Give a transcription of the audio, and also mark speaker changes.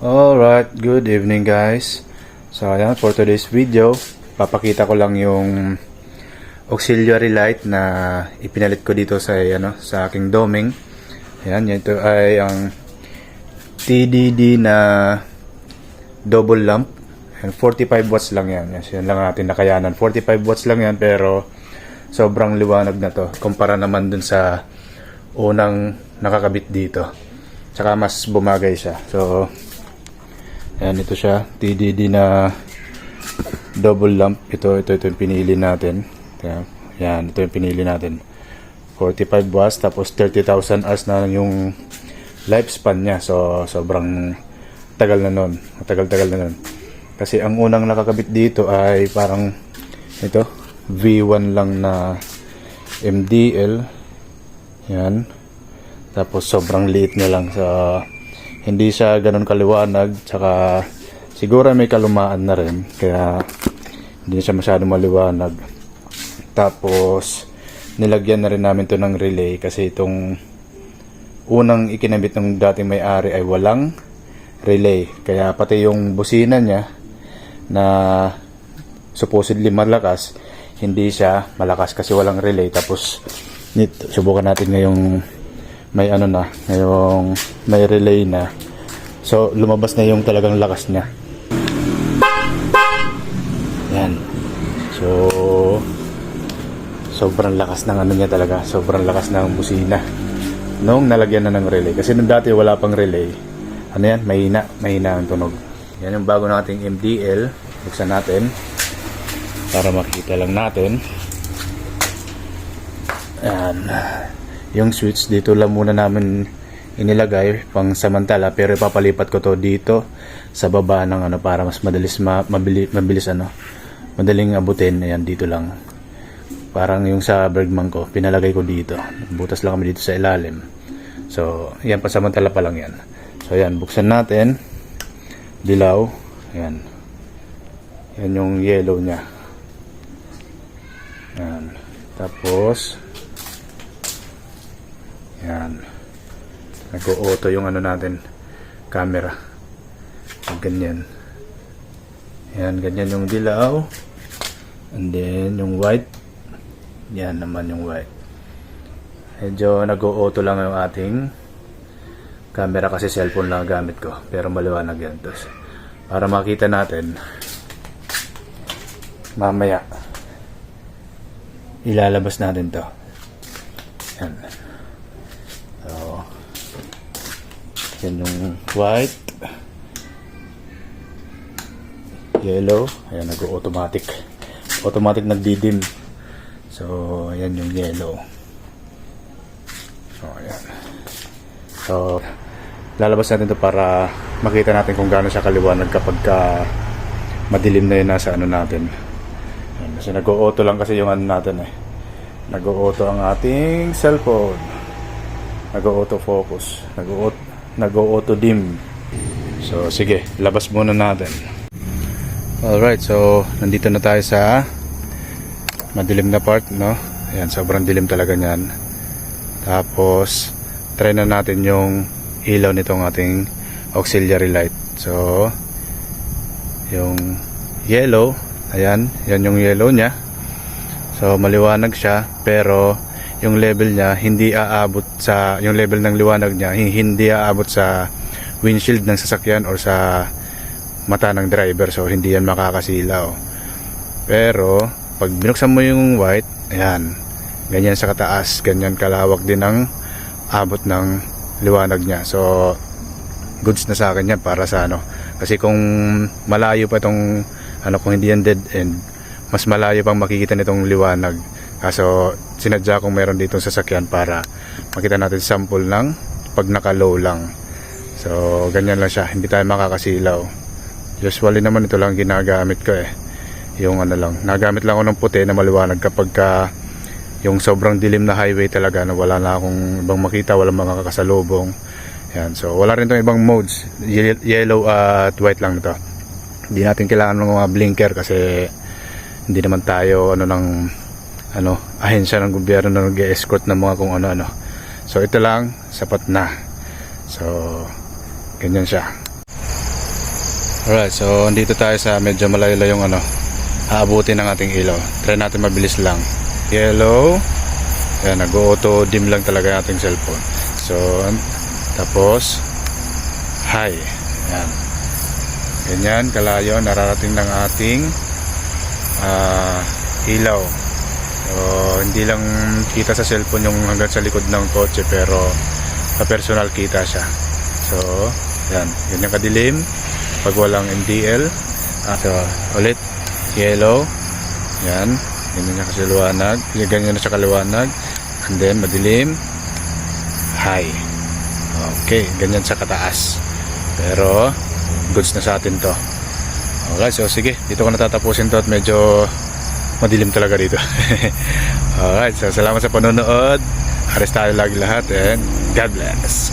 Speaker 1: Alright, good evening guys. So ayan, for today's video, papakita ko lang yung auxiliary light na ipinalit ko dito sa sa aking doming. Ayan, ito ay ang TDD na double lamp. Ayan, 45 watts lang yan. Yan lang natin nakayanan. 45 watts lang yan pero sobrang liwanag na to kumpara naman dun sa unang nakakabit dito. Tsaka mas bumagay siya. So ayan, ito siya, TDD na double lamp. Ito yung pinili natin. Ayan, ito yung pinili natin. 45 watts, tapos 30,000 hours na yung lifespan niya. So, sobrang tagal na nun. Matagal-tagal na nun. Kasi ang unang nakakabit dito ay parang ito, V1 lang na MDL. Ayan. Tapos sobrang liit niya lang sa hindi siya ganun kaliwanag, tsaka siguro may kalumaan na rin kaya hindi siya masyado maliwanag. Tapos nilagyan na rin namin to ng relay kasi itong unang ikinabit ng dating may-ari ay walang relay, kaya pati yung busina niya na supposedly malakas, hindi siya malakas kasi walang relay. Tapos subukan natin ngayong may ngayong may relay na. So lumabas na yung talagang lakas niya. Yan. So sobrang lakas ng niya talaga. Sobrang lakas ng busina nung nalagyan na ng relay. Kasi nung dati wala pang relay. Yan, mahina ang tunog. Yan yung bago nating MDL. Buksan natin para makita lang natin. Yan. Yung switch dito lang muna namin inilagay pang samantala, pero ipapalipat ko to dito sa baba ng para mas madaling abutin. Ayan, dito lang. Parang yung sa Bergman ko, pinalagay ko dito. Butas lang kami dito sa ilalim. So, yan, pasamantala pa lang yan. So, ayan, buksan natin. Dilaw. Ayan. Yan yung yellow niya. Ayan. Tapos yan, nag-auto yung natin, camera. Ganyan. Yan, ganyan yung dilaw. And then yung white. Yan naman yung white. Medyo nag-auto lang yung ating camera kasi cellphone lang gamit ko, pero maliwanag yan. Tapos, para makita natin mamaya ilalabas natin to. Yan. Yan yung white, yellow. Ayan, nag-automatic nagdidim. So ayan yung yellow. So ayan. So lalabas natin to para makita natin kung gaano siya kaliwanag kapag madilim na yun nasa natin. Ayan, kasi nag-auto lang kasi yung natin nag-auto ang ating cellphone. Nag-auto focus, nag-auto dim. So sige, labas muna natin. Alright, so nandito na tayo sa madilim na part, no? Ayan, sobrang dilim talaga niyan. Tapos try na natin yung ilaw nitong ating auxiliary light. So yung yellow, ayan, yan yung yellow niya. So maliwanag siya, pero yung level niya hindi aabot sa yung level ng liwanag niya, hindi aabot sa windshield ng sasakyan or sa mata ng driver. So hindi yan makakasilaw. Pero pag binuksan mo yung white, ayan, ganyan sa kataas, ganyan kalawak din ang abot ng liwanag niya. So goods na sa akin yan para sa kasi kung malayo pa itong kung hindi yan dead end, mas malayo pang makikita nitong liwanag. Kaso sinadya kong meron dito sasakyan para makita natin sample ng pag naka-low lang. So ganyan lang siya, hindi tayo makakasilaw. Usually naman ito lang ginagamit ko yung nagamit lang ako ng puti na maliwanag kapag yung sobrang dilim na highway talaga na wala na akong ibang makita, walang mga kakasalubong. Yan, so wala rin itong ibang modes, yellow at white lang ito. Hindi natin kailangan ng mga blinker kasi hindi naman tayo ahensya ng gobyerno na nag-escort ng mga kung ano. So ito lang, sapat na. So ganyan siya. Alright, so andito tayo sa medyo malayo-layong aabutin ng ating ilaw. Try natin mabilis lang. Yellow. Ayan, nag-auto dim lang talaga yung ating cellphone. So, tapos high. Ayan. Ganyan, kalayo, nararating ng ating ilaw. So, hindi lang kita sa cellphone yung hanggang sa likod ng kotse, pero sa personal kita siya. So, yan, ganyan kadilim pag walang MDL. So, ulit, yellow. Yan, ganyan na kasi liwanag. Ganyan na siya kaliwanag. And then, madilim, high. Okay, ganyan sa kataas. Pero, goods na sa atin to. Okay, so sige, dito ko natatapusin to at medyo madilim talaga dito. Alright, so salamat sa panonood. Ares tayo lagi lahat and God bless.